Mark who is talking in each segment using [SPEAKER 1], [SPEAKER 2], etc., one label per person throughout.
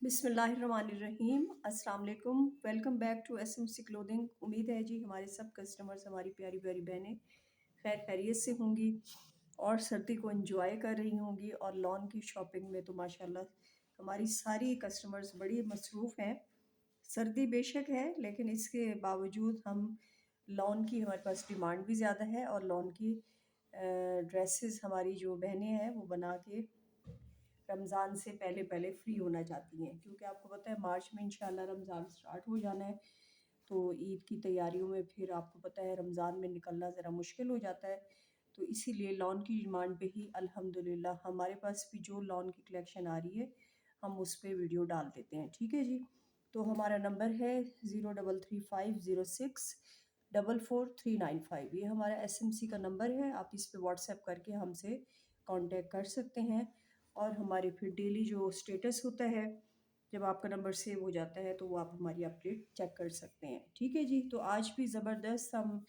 [SPEAKER 1] बिस्मिल्लाहिर्रहमानिर्रहीम। अस्सलाम वालेकुम। Welcome back to SMC clothing. उम्मीद है जी हमारे सब कस्टमर्स, हमारी प्यारी प्यारी बहनें खैर खैरियत से होंगी और सर्दी को एंजॉय कर रही होंगी। और लॉन की शॉपिंग में तो माशाल्लाह हमारी सारी कस्टमर्स बड़ी मसरूफ़ हैं। सर्दी बेशक है लेकिन इसके बावजूद हम लॉन की हमारे पास डिमांड भी ज़्यादा है और लॉन की ड्रेसेस हमारी जो बहनें हैं वो बना के रमज़ान से पहले पहले फ्री होना चाहती हैं, क्योंकि आपको पता है मार्च में इंशाल्लाह रमज़ान स्टार्ट हो जाना है। तो ईद की तैयारियों में फिर आपको पता है रमज़ान में निकलना ज़रा मुश्किल हो जाता है। तो इसीलिए लॉन की डिमांड पे ही अल्हम्दुलिल्लाह हमारे पास भी जो लॉन की कलेक्शन आ रही है हम उस पर वीडियो डाल देते हैं। ठीक है जी। तो हमारा नंबर है 0335064439 ये हमारा एसएमसी का नंबर है। आप इस पर व्हाट्सएप करके हमसे कांटेक्ट कर सकते हैं। और हमारे फिर डेली जो स्टेटस होता है जब आपका नंबर सेव हो जाता है तो वो आप हमारी अपडेट चेक कर सकते हैं। ठीक है जी। तो आज भी ज़बरदस्त हम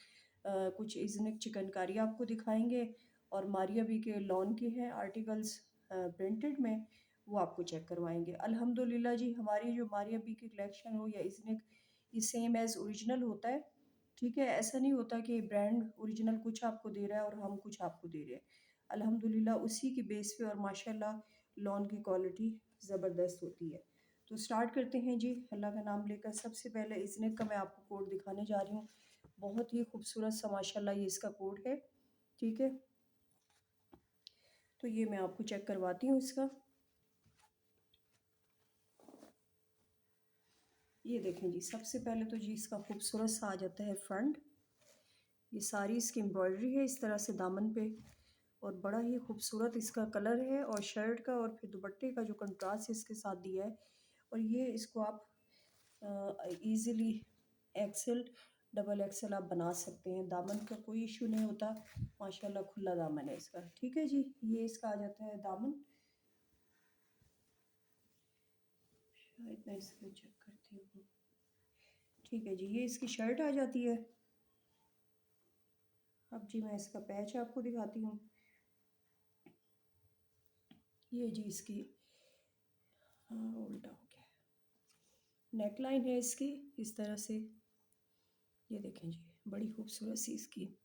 [SPEAKER 1] कुछ इज़निक चिकनकारी आपको दिखाएंगे और मारिया बी के लॉन के हैं आर्टिकल्स प्रिंटेड में, वो आपको चेक करवाएंगे। अल्हम्दुलिल्लाह जी हमारी जो मारिया बी की कलेक्शन हो या इज़निक, ये सेम एज़ ओरिजिनल होता है। ठीक है, ऐसा नहीं होता कि ब्रांड ओरिजिनल कुछ आपको दे रहा है और हम कुछ आपको दे रहे हैं। अल्हम्दुलिल्लाह उसी की बेस पे और माशाल्लाह लॉन की क्वालिटी ज़बरदस्त होती है। तो स्टार्ट करते हैं जी अल्लाह का नाम लेकर। सबसे पहले इज़निक का मैं आपको कोड दिखाने जा रही हूँ। बहुत ही खूबसूरत सा माशाल्लाह ये इसका कोड है। ठीक है, तो ये मैं आपको चेक करवाती हूँ इसका। ये देखें जी, सबसे पहले तो जी इसका खूबसूरत सा आ जाता है फ्रंट। ये सारी इसकी एम्ब्रॉयडरी है इस तरह से दामन पे और बड़ा ही खूबसूरत इसका कलर है। और शर्ट का और फिर दुपट्टे का जो कंट्रास्ट इसके साथ दिया है। और ये इसको आप इजीली एक्सेल डबल एक्सेल आप बना सकते हैं। दामन का कोई इशू नहीं होता, माशाल्लाह खुला दामन है इसका। ठीक है जी, ये इसका आ जाता है दामन। शायद मैं इसको चेक करती हूँ। ठीक है जी, ये इसकी शर्ट आ जाती है। अब जी मैं इसका पैच आपको दिखाती हूँ। ये जी इसकी, हाँ उल्टा हो गया, नेक लाइन है इसकी इस तरह से। ये देखें जी, बड़ी खूबसूरत सी इसकी,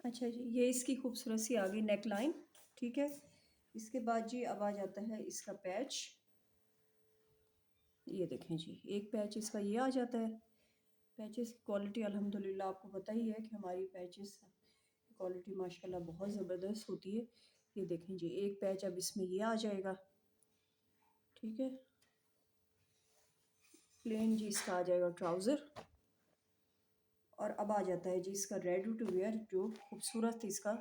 [SPEAKER 1] अच्छा जी ये इसकी खूबसूरत सी आ गई नेक लाइन। ठीक है, इसके बाद जी अब आ जाता है इसका पैच। ये देखें जी, एक पैच इसका ये आ जाता है। पैचेस की क्वालिटी अल्हम्दुलिल्लाह आपको पता ही है कि हमारी पैचेस क्वालिटी माशाल्लाह बहुत ज़बरदस्त होती है। ये देखें जी, एक पैच अब इसमें ये आ जाएगा। ठीक है, प्लेन जी इसका आ जाएगा ट्राउज़र। और अब आ जाता है जी इसका रेडी टू वेयर जो खूबसूरत इसका,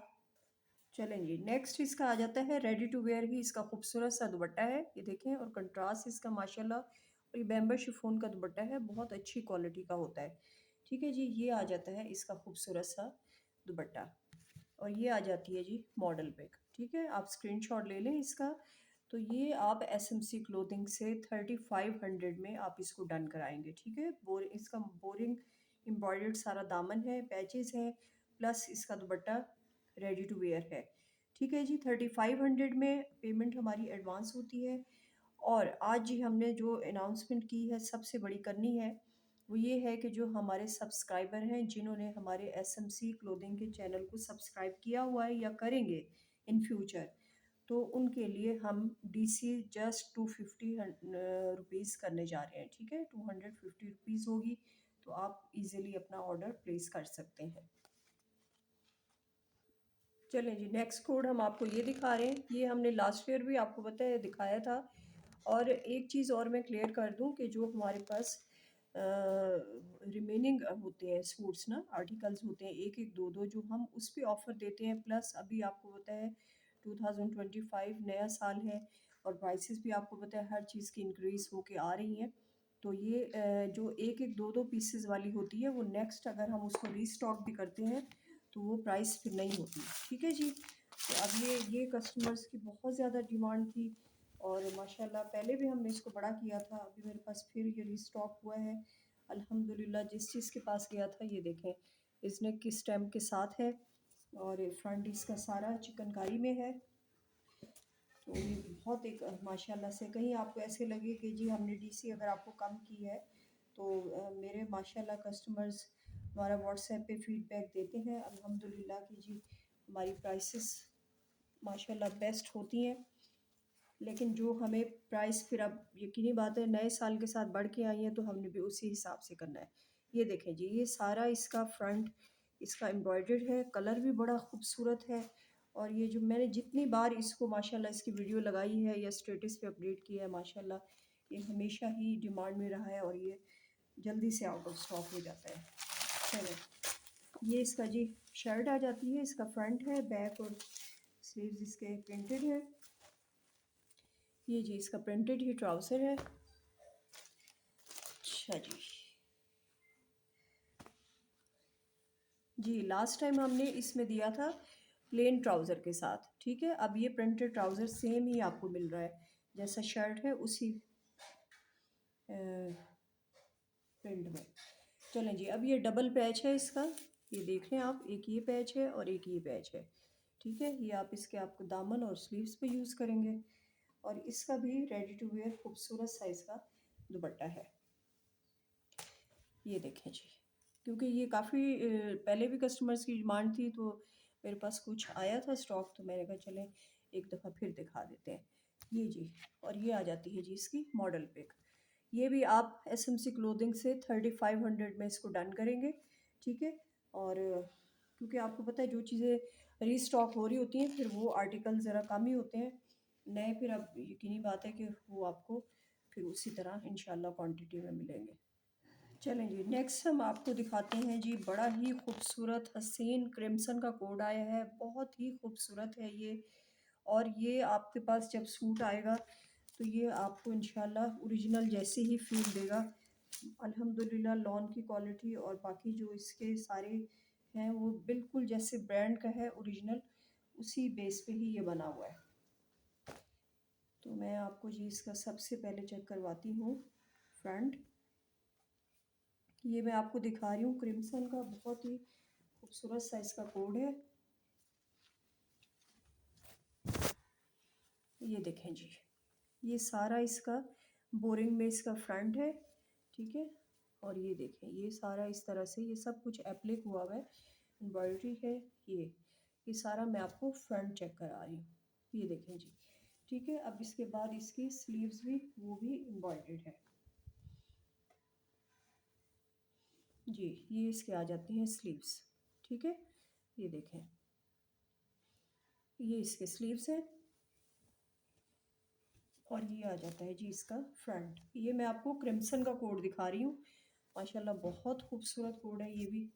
[SPEAKER 1] चलें जी नेक्स्ट इसका आ जाता है रेडी टू वेयर ही इसका खूबसूरत सा दुपट्टा है। ये देखें और कंट्रास्ट इसका माशाल्लाह, और ये बैम्बर शिफॉन का दुपट्टा है, बहुत अच्छी क्वालिटी का होता है। ठीक है जी, ये आ जाता है इसका खूबसूरत सा दुपट्टा। और ये आ जाती है जी मॉडल पिक। ठीक है, आप स्क्रीनशॉट ले लें इसका। तो ये आप एसएमसी क्लोथिंग से 3500 में आप इसको डन कराएंगे। ठीक है, इसका बोरिंग एम्ब्रॉयडर्ड सारा दामन है, पैचेस हैं, प्लस इसका दुपट्टा रेडी टू वेयर है। ठीक है जी, 3500 में पेमेंट हमारी एडवांस होती है। और आज जी हमने जो अनाउंसमेंट की है सबसे बड़ी करनी है वो ये है कि जो हमारे सब्सक्राइबर हैं जिन्होंने हमारे एसएमसी क्लोथिंग के चैनल को सब्सक्राइब किया हुआ है या करेंगे इन फ्यूचर, तो उनके लिए हम डीसी जस्ट 250 रुपीज़ करने जा रहे हैं। ठीक है, 250 रुपीज़ होगी, तो आप इजीली अपना ऑर्डर प्लेस कर सकते हैं। चलें जी, नेक्स्ट कोड हम आपको ये दिखा रहे हैं। ये हमने लास्ट ईयर भी आपको पता है दिखाया था। और एक चीज़ और मैं क्लियर कर दूं कि जो हमारे पास रिमेनिंग होते हैं सूट्स ना, आर्टिकल्स होते हैं एक एक दो दो जो हम उस पर ऑफ़र देते हैं। प्लस अभी आपको पता है 2025 नया साल है और प्राइसेस भी आपको पता है हर चीज़ की इंक्रीज़ होके आ रही हैं। तो ये जो एक एक दो दो पीसेस वाली होती है वो नेक्स्ट अगर हम उसको रीस्टॉक भी करते हैं तो वो प्राइस फिर नहीं होती। ठीक है जी, तो अब ये कस्टमर्स की बहुत ज़्यादा डिमांड थी और माशाल्लाह पहले भी हमने इसको बड़ा किया था, अभी मेरे पास फिर ये रीस्टॉक हुआ है अल्हम्दुलिल्लाह। जिस चीज़ के पास गया था ये देखें, इसने किस स्टैम्प के साथ है और फ्रंट इसका सारा चिकनकारी में है। तो ये बहुत एक माशाल्लाह से, कहीं आपको ऐसे लगे कि जी हमने डीसी अगर आपको कम की है तो मेरे माशाल्लाह कस्टमर्स हमारा व्हाट्सएप पे फीडबैक देते हैं अल्हम्दुलिल्लाह कि जी हमारी प्राइसेस माशाल्लाह बेस्ट होती हैं। लेकिन जो हमें प्राइस फिर अब यकीनी बात है नए साल के साथ बढ़ के आई है तो हमने भी उसी हिसाब से करना है। ये देखें जी, ये सारा इसका फ्रंट इसका एम्ब्रॉयडर्ड है, कलर भी बड़ा खूबसूरत है। और ये जो मैंने जितनी बार इसको माशाल्लाह इसकी वीडियो लगाई है या स्टेटस पे अपडेट किया है माशाल्लाह ये हमेशा ही डिमांड में रहा है और ये जल्दी से आउट ऑफ स्टॉक हो जाता है। चलो ये इसका जी शर्ट आ जाती है, इसका फ्रंट है, बैक और स्लीव्स इसके प्रिंटेड है। ये जी इसका प्रिंटेड ही ट्राउज़र है। अच्छा जी, जी लास्ट टाइम हमने इसमें दिया था प्लेन ट्राउज़र के साथ, ठीक है। अब ये प्रिंटेड ट्राउज़र सेम ही आपको मिल रहा है, जैसा शर्ट है उसी प्रिंट में। चलें जी, अब ये डबल पैच है इसका, ये देख लें आप, एक ये पैच है और एक ये पैच है, ठीक है। ये आप इसके आपको दामन और स्लीव्स पे यूज़ करेंगे। और इसका भी रेडी टू वेयर खूबसूरत साइज़ का दुपट्टा है। ये देखें जी, क्योंकि ये काफ़ी पहले भी कस्टमर्स की डिमांड थी तो मेरे पास कुछ आया था स्टॉक, तो मैंने कहा चलें एक दफ़ा फिर दिखा देते हैं। ये जी, और ये आ जाती है जी इसकी मॉडल पिक। ये भी आप एसएमसी क्लोथिंग से 3500 में इसको डन करेंगे, ठीक है। और क्योंकि आपको पता है जो चीज़ें रीस्टॉक हो रही होती हैं फिर वो आर्टिकल ज़रा कम ही होते हैं नए, फिर अब यकीनी बात है कि वो आपको फिर उसी तरह इंशाल्लाह क्वांटिटी में मिलेंगे। चलें जी, नेक्स्ट हम आपको दिखाते हैं जी बड़ा ही खूबसूरत हसीन क्रिम्सन का कोड आया है, बहुत ही खूबसूरत है ये। और ये आपके पास जब सूट आएगा तो ये आपको इंशाल्लाह ओरिजिनल जैसे ही फील देगा। अल्हम्दुलिल्लाह लॉन की क्वालिटी और बाकी जो इसके सारे हैं वो बिल्कुल जैसे ब्रांड का है ओरिजिनल, उसी बेस पे ही ये बना हुआ है। तो मैं आपको जी इसका सबसे पहले चेक करवाती हूँ फ्रंट। ये मैं आपको दिखा रही हूँ क्रिम्सन का बहुत ही खूबसूरत सा इसका कोड है। ये देखें जी, ये सारा इसका बोरिंग में इसका फ्रंट है, ठीक है। और ये देखें ये सारा इस तरह से ये सब कुछ एप्लिक हुआ हुआ है, एम्ब्रॉयडरी है। ये सारा मैं आपको फ्रंट चेक करा रही हूँ। ये देखें जी, ठीक है। अब इसके बाद इसकी स्लीव्स भी वो भी एम्ब्रॉयडर्ड है जी। ये इसके आ जाती हैं स्लीव्स, ठीक है। ये देखें ये इसके स्लीव्स हैं और ये आ जाता है जी इसका फ्रंट। ये मैं आपको क्रिम्सन का कोड दिखा रही हूँ, माशाल्लाह बहुत खूबसूरत कोड है ये भी।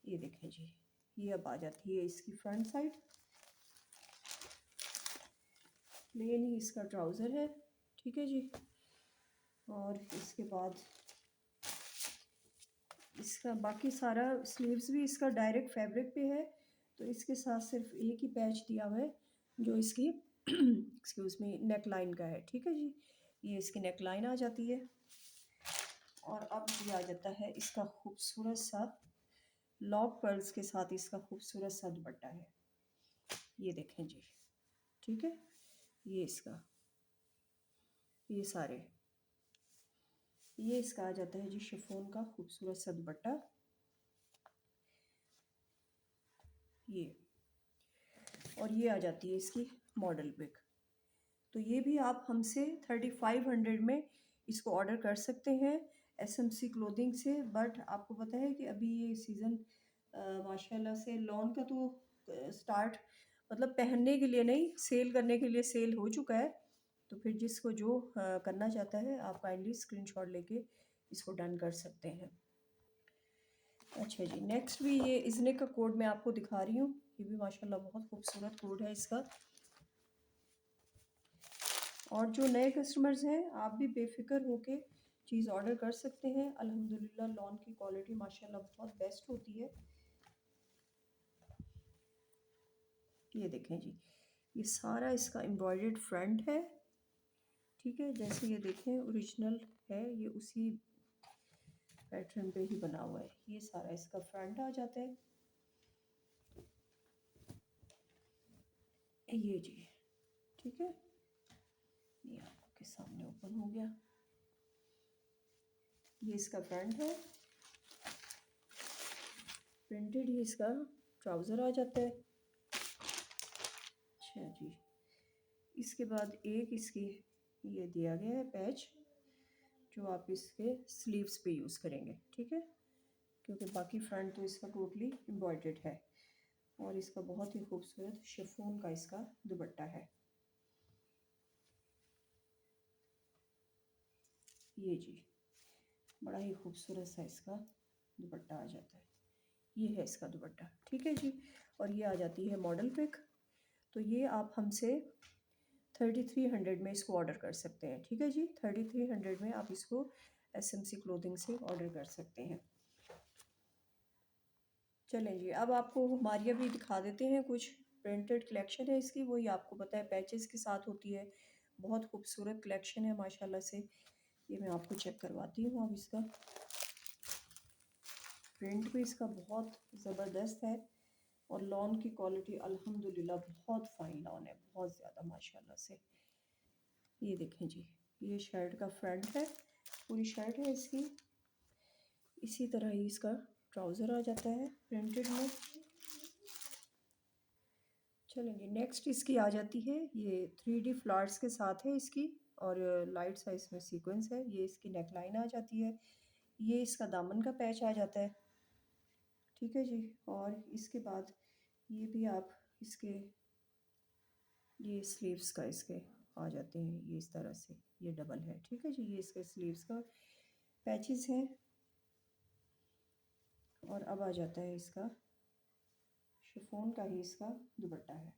[SPEAKER 1] ये देखें जी, ये अब आ जाती है इसकी फ्रंट साइड, प्लेन ही इसका ट्राउज़र है, ठीक है जी। और इसके बाद इसका बाकी सारा स्लीव्स भी इसका डायरेक्ट फैब्रिक पे है, तो इसके साथ सिर्फ एक ही पैच दिया हुआ है जो इसकी एक्सक्यूज़ मी नेक लाइन का है, ठीक है जी। ये इसकी नेक लाइन आ जाती है। और अब ये आ जाता है इसका खूबसूरत सा लॉक पर्ल्स के साथ इसका खूबसूरत सा दुपट्टा है। ये देखें जी, ठीक है। ये इसका ये सारे ये इसका आ जाता है जी शिफॉन का खूबसूरत सा दुपट्टा। ये और ये आ जाती है इसकी मॉडल पिक। तो ये भी आप हमसे 3500 में इसको ऑर्डर कर सकते हैं एसएमसी क्लोथिंग से। बट आपको पता है कि अभी ये सीज़न माशाल्लाह से लॉन का तो स्टार्ट मतलब पहनने के लिए नहीं सेल करने के लिए सेल हो चुका है। तो फिर जिसको जो करना चाहता है आप काइंडली स्क्रीनशॉट लेके इसको डन कर सकते हैं। अच्छा जी, नेक्स्ट भी ये इजने का कोड मैं आपको दिखा रही हूँ। ये भी माशाल्लाह बहुत खूबसूरत कोड है इसका। और जो नए कस्टमर्स हैं आप भी बेफिक्र होके चीज़ ऑर्डर कर सकते हैं। अल्हम्दुलिल्लाह लॉन की क्वालिटी माशाल्लाह बहुत बेस्ट होती है। ये देखें जी, ये सारा इसका एम्ब्रॉयडर्ड फ्रंट है, ठीक है। जैसे ये देखें ओरिजिनल है, ये उसी पैटर्न पे ही बना हुआ है। ये सारा इसका फ्रंट आ जाता है। ये जी, ठीक है, ये आपके सामने ओपन हो गया। ये इसका फ्रंट है, प्रिंटेड ही इसका ट्राउज़र आ जाता है। अच्छा जी, इसके बाद एक इसकी ये दिया गया है पैच, जो आप इसके स्लीव्स पे यूज़ करेंगे, ठीक है, क्योंकि बाकी फ्रंट तो इसका टोटली एम्ब्रॉयडर्ड है। और इसका बहुत ही खूबसूरत शिफॉन का इसका दुपट्टा है। ये जी, बड़ा ही खूबसूरत सा इसका दुपट्टा आ जाता है। ये है इसका दुपट्टा, ठीक है जी। और ये आ जाती है मॉडल पिक। तो ये आप हमसे 3300 में इसको ऑर्डर कर सकते हैं, ठीक है जी। 3300 में आप इसको SMC क्लोथिंग से ऑर्डर कर सकते हैं। चलें जी, अब आपको मारिया भी दिखा देते हैं। कुछ प्रिंटेड कलेक्शन है इसकी, वही आपको पता है पैचेस के साथ होती है। बहुत खूबसूरत कलेक्शन है माशाल्लाह से। ये मैं आपको चेक करवाती हूँ। अब इसका प्रिंट भी इसका बहुत ज़बरदस्त है और लॉन की क्वालिटी अल्हम्दुलिल्लाह बहुत फ़ाइन लॉन है, बहुत ज़्यादा माशाल्लाह से। ये देखें जी, ये शर्ट का फ्रंट है, पूरी शर्ट है इसकी। इसी तरह ही इसका ट्राउज़र आ जाता है प्रिंटेड में। चलेंगे नेक्स्ट इसकी आ जाती है, ये 3D फ्लावर्स के साथ है इसकी, और लाइट सा इसमें सीक्वेंस है। ये इसकी नेकलाइन आ जाती है। ये इसका दामन का पैच आ जाता है, ठीक है जी। और इसके बाद ये भी आप इसके ये स्लीव्स का इसके आ जाते हैं, ये इस तरह से, ये डबल है, ठीक है जी। ये इसके स्लीव्स का पैचेस हैं। और अब आ जाता है इसका शिफॉन का ही इसका दुपट्टा है।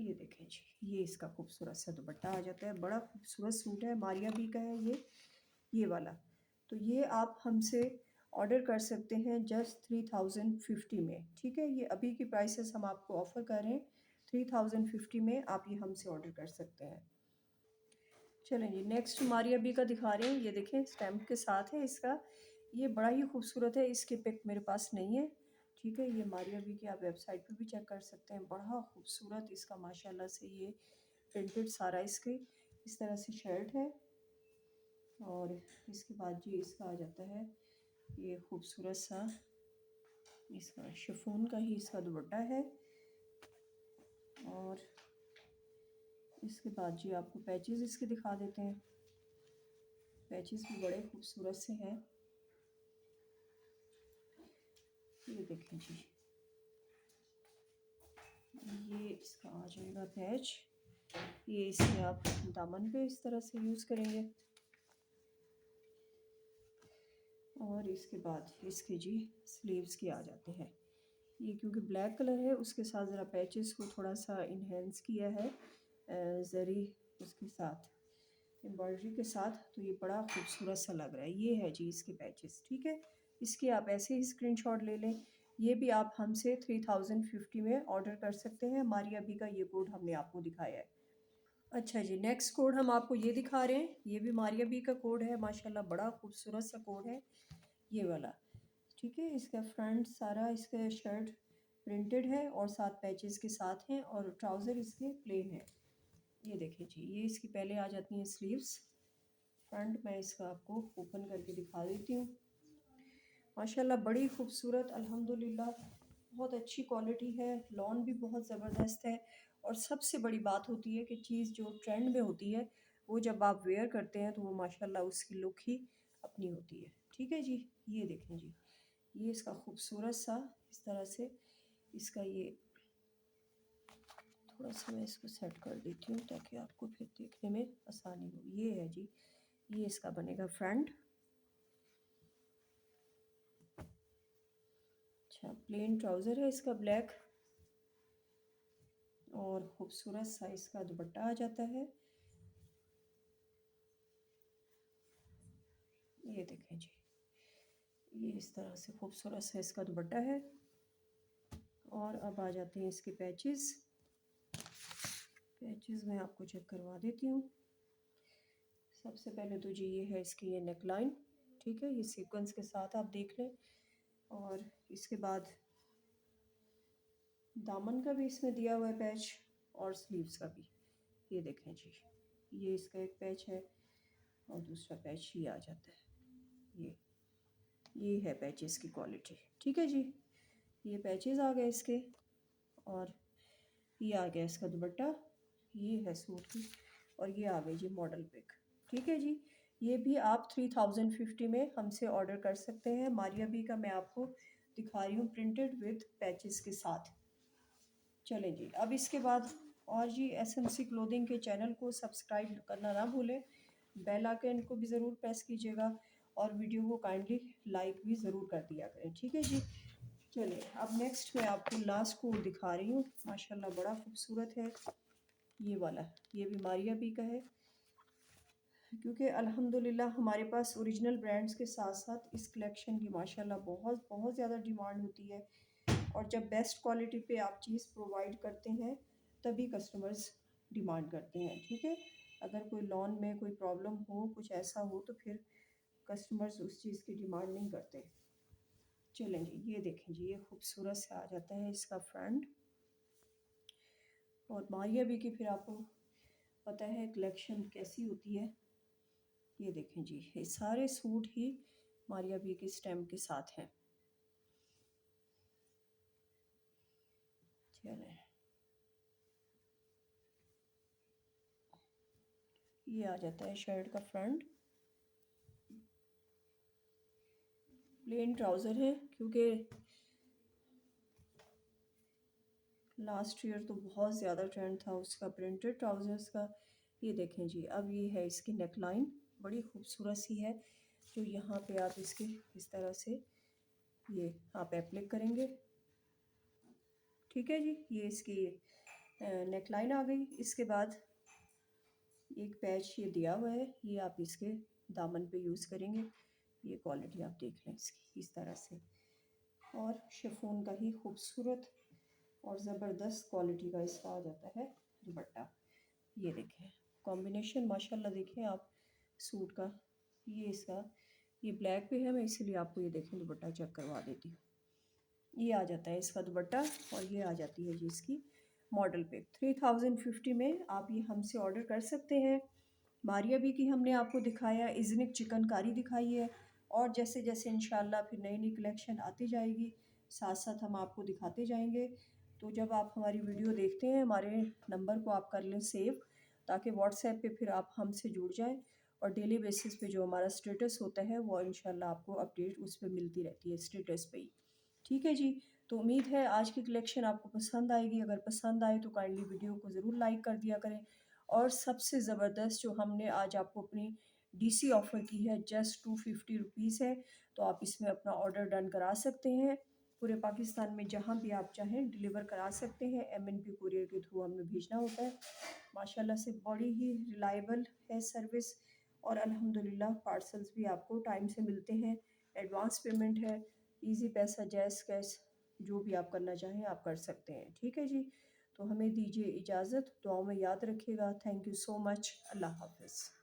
[SPEAKER 1] ये देखें जी, ये इसका खूबसूरत सा दुपट्टा आ जाता है। बड़ा खूबसूरत सूट है, मारिया बी का है ये वाला। तो ये आप हमसे ऑर्डर कर सकते हैं जस्ट 3050 में, ठीक है। ये अभी की प्राइसेस हम आपको ऑफ़र कर रहे हैं, 3050 में आप ये हमसे ऑर्डर कर सकते हैं। चलें जी, नेक्स्ट मारिया बी का दिखा रहे हैं। ये देखें स्टैम्प के साथ है इसका। ये बड़ा ही खूबसूरत है, इसकी पिक मेरे पास नहीं है, ठीक है। ये मारिया बी की आप वेबसाइट पे भी चेक कर सकते हैं। बड़ा खूबसूरत इसका माशाल्लाह से ये प्रिंटेड सारा इसके इस तरह से शर्ट है। और इसके बाद जी इसका आ जाता है ये खूबसूरत सा इसका शिफॉन का ही इसका दुपट्टा है। और इसके बाद जी आपको पैचेस इसके दिखा देते हैं। पैचेस भी बड़े खूबसूरत से हैं। ये देखें जी, ये इसका आ जाएगा पैच। ये इसे आप दामन पे इस तरह से यूज़ करेंगे। और इसके बाद इसके जी स्लीव्स के आ जाते हैं। ये क्योंकि ब्लैक कलर है, उसके साथ ज़रा पैचेस को थोड़ा सा इन्हेंस किया है ज़री उसके साथ एम्ब्रॉयडरी के साथ। तो ये बड़ा खूबसूरत सा लग रहा है। ये है जी इसके पैचेस, ठीक है। इसके आप ऐसे ही स्क्रीनशॉट ले लें। ये भी आप हमसे 3050 में ऑर्डर कर सकते हैं। मारिया बी का ये कोड हमने आपको दिखाया है। अच्छा जी, नेक्स्ट कोड हम आपको ये दिखा रहे हैं। ये भी मारिया बी का कोड है, माशाल्लाह बड़ा खूबसूरत सा कोड है ये वाला, ठीक है। इसका फ्रंट सारा इसका शर्ट प्रिंटेड है और साथ पैचेस के साथ हैं, और ट्राउज़र इसके प्लेन है। ये देखिए जी, ये इसकी पहले आ जाती हैं स्लीव्स। फ्रंट मैं इसका आपको ओपन करके दिखा देती हूँ। माशाल्लाह बड़ी खूबसूरत अल्हम्दुलिल्लाह, बहुत अच्छी क्वालिटी है। लॉन भी बहुत ज़बरदस्त है। और सबसे बड़ी बात होती है कि चीज़ जो ट्रेंड में होती है वो जब आप वेयर करते हैं तो वो माशाल्लाह उसकी लुक ही अपनी होती है, ठीक है जी। ये देखें जी, ये इसका खूबसूरत सा इस तरह से इसका ये थोड़ा सा मैं इसको सेट कर देती हूँ ताकि आपको फिर देखने में आसानी हो। ये है जी, ये इसका बनेगा फ्रंट। अच्छा, प्लेन ट्राउज़र है इसका ब्लैक, और खूबसूरत सा इसका दुपट्टा आ जाता है। ये देखें जी, ये इस तरह से खूबसूरत सा इसका दुपट्टा है। और अब आ जाते हैं इसके पैचेस। पैचेस मैं आपको चेक करवा देती हूँ। सबसे पहले तो जी ये है इसकी ये नेक लाइन, ठीक है। ये सीक्वेंस के साथ आप देख लें। और इसके बाद दामन का भी इसमें दिया हुआ है पैच और स्लीव्स का भी। ये देखें जी, ये इसका एक पैच है और दूसरा पैच ये आ जाता है। ये है पैचेस की क्वालिटी। ठीक है जी, ये पैचेस आ गए इसके और ये आ गया इसका दुपट्टा। ये है सूट की और ये आ गई जी मॉडल पिक। ठीक है जी, ये भी आप 3050 में हमसे ऑर्डर कर सकते हैं। मारिया बी का मैं आपको दिखा रही हूँ प्रिंटेड विद पैचेस के साथ। चलें जी, अब इसके बाद और जी एसएमसी क्लोथिंग के चैनल को सब्सक्राइब करना ना भूलें, बेल आइकन को भी ज़रूर प्रेस कीजिएगा और वीडियो को काइंडली लाइक भी ज़रूर कर दिया करें। ठीक है जी, चलिए अब नेक्स्ट मैं आपको लास्ट को दिखा रही हूँ। माशाल्लाह बड़ा खूबसूरत है ये वाला। ये भी मारिया बी का है, क्योंकि अल्हम्दुलिल्लाह हमारे पास ओरिजिनल ब्रांड्स के साथ साथ इस कलेक्शन की माशाल्लाह बहुत बहुत ज़्यादा डिमांड होती है। और जब बेस्ट क्वालिटी पे आप चीज़ प्रोवाइड करते हैं तभी कस्टमर्स डिमांड करते हैं। ठीक है, अगर कोई लॉन में कोई प्रॉब्लम हो, कुछ ऐसा हो, तो फिर कस्टमर्स उस चीज़ की डिमांड नहीं करते। चलें जी, ये देखें जी, ये खूबसूरत से आ जाता है इसका फ्रंट। और मारिया बी की फिर आपको पता है कलेक्शन कैसी होती है। ये देखें जी, ये सारे सूट ही मारिया बी के स्टैम्प के साथ हैं। चलें, ये आ जाता है शर्ट का फ्रंट। प्लेन ट्राउज़र है, क्योंकि लास्ट ईयर तो बहुत ज़्यादा ट्रेंड था उसका प्रिंटेड ट्राउज़र्स का। ये देखें जी, अब ये है इसकी नेक लाइन, बड़ी खूबसूरत सी है, जो यहाँ पे आप इसके इस तरह से ये आप एप्लिक करेंगे। ठीक है जी, ये इसकी नेक लाइन आ गई। इसके बाद एक पैच ये दिया हुआ है, ये आप इसके दामन पे यूज़ करेंगे। ये क्वालिटी आप देख लें इसकी इस तरह से, और शिफॉन का ही खूबसूरत और ज़बरदस्त क्वालिटी का इसका आ जाता है दुपट्टा। ये देखें कॉम्बिनेशन माशाल्लाह, देखें आप सूट का। ये इसका ये ब्लैक पे है, मैं इसीलिए आपको ये देखें दुपट्टा चेक करवा देती हूँ। ये आ जाता है इसका दुपट्टा और ये आ जाती है जी इसकी मॉडल पिक। 3050 में आप ये हमसे ऑर्डर कर सकते हैं। मारिया बी की हमने आपको दिखाया, इज़निक चिकनकारी दिखाई है, और जैसे जैसे इंशाल्लाह फिर नई नई कलेक्शन आती जाएगी, साथ साथ हम आपको दिखाते जाएंगे। तो जब आप हमारी वीडियो देखते हैं, हमारे नंबर को आप कर लें सेव, ताकि व्हाट्सएप पे फिर आप हमसे जुड़ जाएं और डेली बेसिस पे जो हमारा स्टेटस होता है वो इंशाल्लाह आपको अपडेट उस पर मिलती रहती है स्टेटस पे ही। ठीक है जी, तो उम्मीद है आज की कलेक्शन आपको पसंद आएगी। अगर पसंद आए तो काइंडली वीडियो को ज़रूर लाइक कर दिया करें। और सबसे ज़बरदस्त जो हमने आज आपको अपनी डीसी ऑफ़र की है, जस्ट 250 रुपीज़ है, तो आप इसमें अपना ऑर्डर डन करा सकते हैं। पूरे पाकिस्तान में जहाँ भी आप चाहें डिलीवर करा सकते हैं। एमएनपी कुरियर के थ्रू हमें भेजना होता है। माशाल्लाह से बड़ी ही रिलायबल है सर्विस, और अल्हम्दुलिल्लाह पार्सल्स भी आपको टाइम से मिलते हैं। एडवांस पेमेंट है, इजी पैसा, जैस कैश, जो भी आप करना चाहें आप कर सकते हैं। ठीक है जी, तो हमें दीजिए इजाज़त, दुआओं में याद रखिएगा। Thank you so much. अल्लाह हाफ़िज़।